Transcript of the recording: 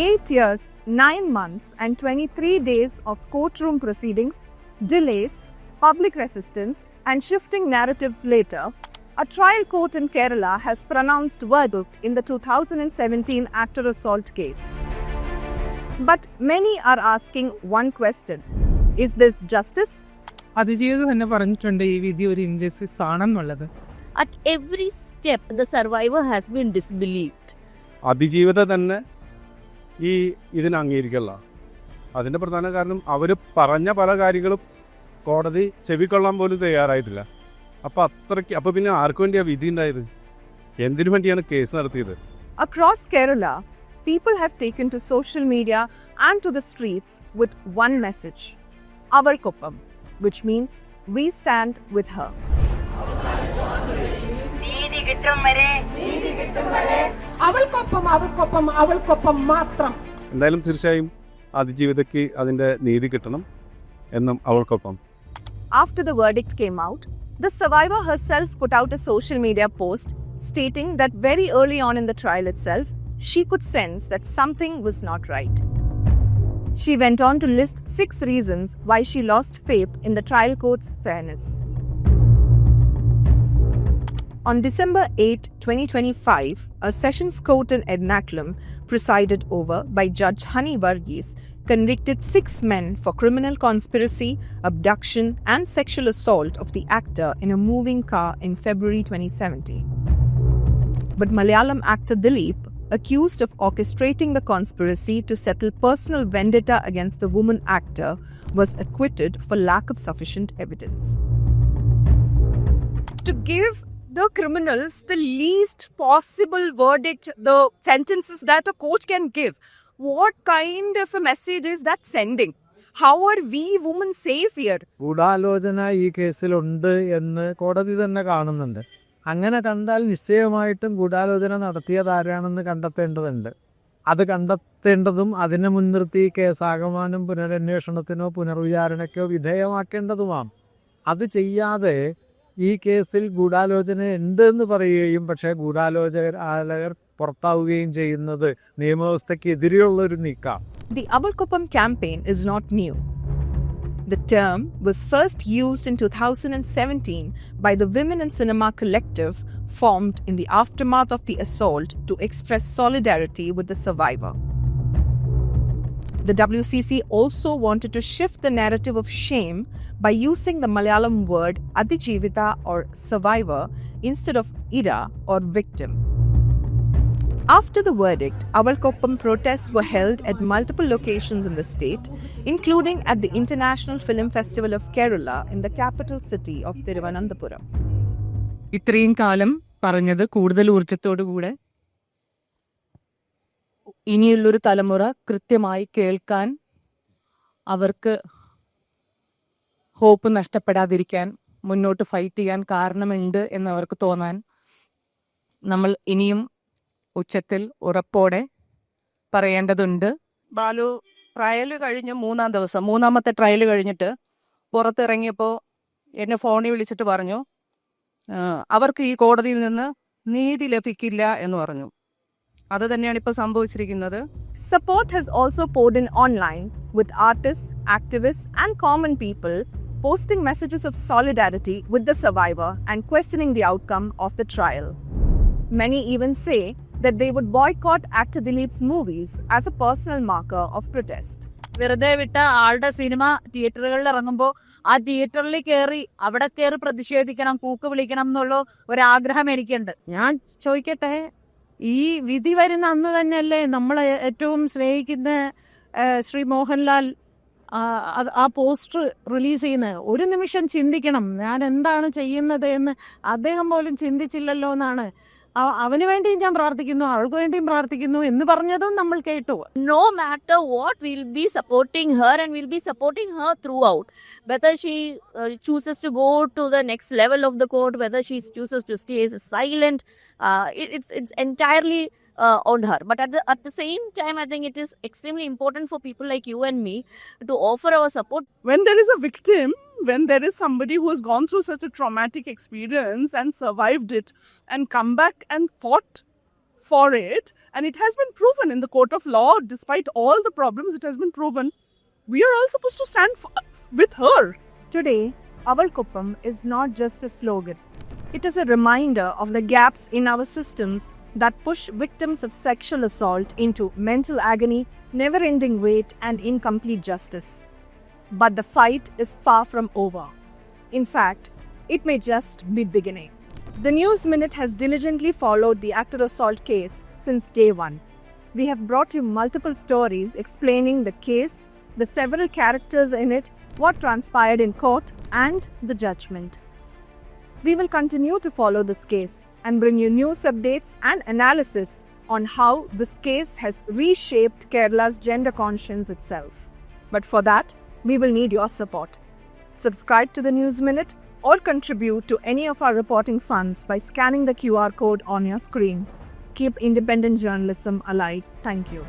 8 years, 9 months, and 23 days of courtroom proceedings, delays, public resistance, and shifting narratives later, a trial court in Kerala has pronounced verdict in the 2017 actor assault case. But many are asking one question: is this justice? അതിജീവിതം തന്നെ പറഞ്ഞിട്ടുണ്ട് ഈ വിധി ഒരു injustice ആണെന്നുള്ളത്. At every step, the survivor has been disbelieved. അതിജീവിത തന്നെ ഇതിനെ അംഗീകരിക്കല്ല. അതിൻ്റെ പ്രധാന കാരണം അവർ പറഞ്ഞ പല കാര്യങ്ങളും കോടതി ചെവിക്കൊള്ളാൻ പോലും തയ്യാറായിട്ടില്ല. അപ്പോൾ പിന്നെ ആർക്കു വേണ്ടിയാണ് വിധി ഉണ്ടായത്? എന്തിനു വേണ്ടിയാണ് കേസ് നടത്തിയത്? Across Kerala, people have taken to social media and to the streets with one message: Avalkoppam, which means we stand with her. എന്തായാലും തീർച്ചയായും അതിജീവിതയ്ക്ക് അതിൻ്റെ നീതി കിട്ടണം എന്നും അവൾക്കൊപ്പം. After the verdict came out, the survivor herself put out a social media post stating that very early on in the trial itself, she could sense that something was not right. She went on to list 6 reasons why she lost faith in the trial court's fairness. On December 8, 2025, a sessions court in Ernakulam, presided over by Judge Hani Varghese, convicted 6 men for criminal conspiracy, abduction, and sexual assault of the actor in a moving car in February 2017. But Malayalam actor Dileep, accused of orchestrating the conspiracy to settle personal vendetta against the woman actor, was acquitted for lack of sufficient evidence. To give the criminals the least possible verdict, the sentences that a court can give, what kind of a message is that sending? How are we women safe here? ഗൂഢാലോചന ഈ കേസിലുണ്ട് എന്ന് കോടതി തന്നെ കാണുന്നുണ്ട്. അങ്ങനെ കണ്ടാൽ നിശ്ചയമായിട്ടും ഗൂഢാലോചന നടത്തിയതാരാണെന്ന് കണ്ടെത്തേണ്ടതുണ്ട്. അത് കണ്ടെത്തേണ്ടതും അതിനെ മുൻനിർത്തി കേസാകമാനം പുനരന്വേഷണത്തിനോ പുനർവിചാരണയ്ക്കോ വിധേയമാക്കേണ്ടതുമാണ്. അത് ചെയ്യാതെ ഈ കേസിൽ ഗൂഢാലോചന ഉണ്ട് എന്ന് പറയുകയും പക്ഷേ ഗൂഢാലോചകർ പുറത്താവുകയും ചെയ്യുന്നത് നിയമവ്യവസ്ഥയ്ക്ക് എതിരെയുള്ളൊരു നീക്കം. The Avalkoppam campaign is not new. The term was first used in 2017 by the Women in Cinema Collective, formed in the aftermath of the assault to express solidarity with the survivor. The WCC also wanted to shift the narrative of shame by using the Malayalam word Adijivita or survivor instead of Ira or victim. After the verdict, Avalkoppam protests were held at multiple locations in the state, including at the International Film Festival of Kerala in the capital city of Thiruvananthapuram. ഇത്രയും കാലം പറഞ്ഞത് കൂടുതൽ ഊർജത്തോടുകൂടെ ഇനിയുള്ളൊരു തലമുറ കൃത്യമായി കേൾക്കാൻ, അവർക്ക് hope നഷ്ടപ്പെടാതിരിക്കാൻ, മുന്നോട്ട് fight ചെയ്യാൻ കാരണമുണ്ട് എന്നവർക്ക് തോന്നാൻ നമ്മൾ ഇനിയും ഉച്ചത്തിൽ ഉറപ്പോടെ പറയേണ്ടതുണ്ട്. ബാലു ട്രയൽ കഴിഞ്ഞ് മൂന്നാമത്തെ ട്രയൽ കഴിഞ്ഞിട്ട് പുറത്തിറങ്ങിയപ്പോൾ എന്നെ ഫോണിൽ വിളിച്ചിട്ട് പറഞ്ഞു, അവർക്ക് ഈ കോടതിയിൽ നിന്ന് നീതി ലഭിക്കില്ല എന്ന് പറഞ്ഞു. അത് തന്നെയാണ് ഇപ്പോൾ സംഭവിച്ചിരിക്കുന്നത്. Support has also poured in online, with artists, activists, and common people posting messages of solidarity with the survivor and questioning the outcome of the trial. Many even say that they would boycott actor Dileep's movies as a personal marker of protest. വെറുതെ വിട്ട ആളുടെ cinema തിയേറ്ററുകളിൽ ഇറങ്ങുമ്പോൾ ആ തിയേറ്ററിൽ അവിടെ കയറി പ്രതിഷേധിക്കണം, cook വിളിക്കണം എന്നുള്ള ഒരാഗ്രഹം എനിക്കുണ്ട്. ഞാൻ ചോദിക്കട്ടെ, ഈ വിധി വരുന്ന അന്ന് തന്നെയല്ലേ നമ്മൾ ഏറ്റവും സ്നേഹിക്കുന്ന ശ്രീ മോഹൻലാൽ ആ പോസ്റ്റർ റിലീസ് ചെയ്യുന്നത്? ഒരു നിമിഷം ചിന്തിക്കണം, ഞാൻ എന്താണ് ചെയ്യുന്നത് എന്ന് അദ്ദേഹം പോലും ചിന്തിച്ചില്ലല്ലോ എന്നാണ്. അവന് വേണ്ടി ഞാൻ പ്രാർത്ഥിക്കുന്നു, അവൾക്ക് വേണ്ടിയും പ്രാർത്ഥിക്കുന്നു എന്ന് പറഞ്ഞതും നമ്മൾ കേട്ടു. No matter what, we'll be supporting her and we'll be supporting her throughout. Whether she chooses to go to the next level of the court, whether she chooses to stay silent, it's entirely on her. But at the same time, I think it is extremely important for people like you and me to offer our support. When there is a victim, when there is somebody who has gone through such a traumatic experience and survived it and come back and fought for it, and it has been proven in the court of law. Despite all the problems, it has been proven. We are all supposed to stand with her. Today, Avalkuppam is not just a slogan. It is a reminder of the gaps in our systems that push victims of sexual assault into mental agony, never-ending wait, and incomplete justice. But the fight is far from over. In fact, it may just be beginning. The News Minute has diligently followed the actor assault case since day one. We have brought you multiple stories explaining the case, the several characters in it, what transpired in court, and the judgment. We will continue to follow this case and bring you news updates and analysis on how this case has reshaped Kerala's gender conscience itself. But for that, we will need your support. Subscribe to the News Minute or contribute to any of our reporting funds by scanning the QR code on your screen. Keep independent journalism alive. Thank you.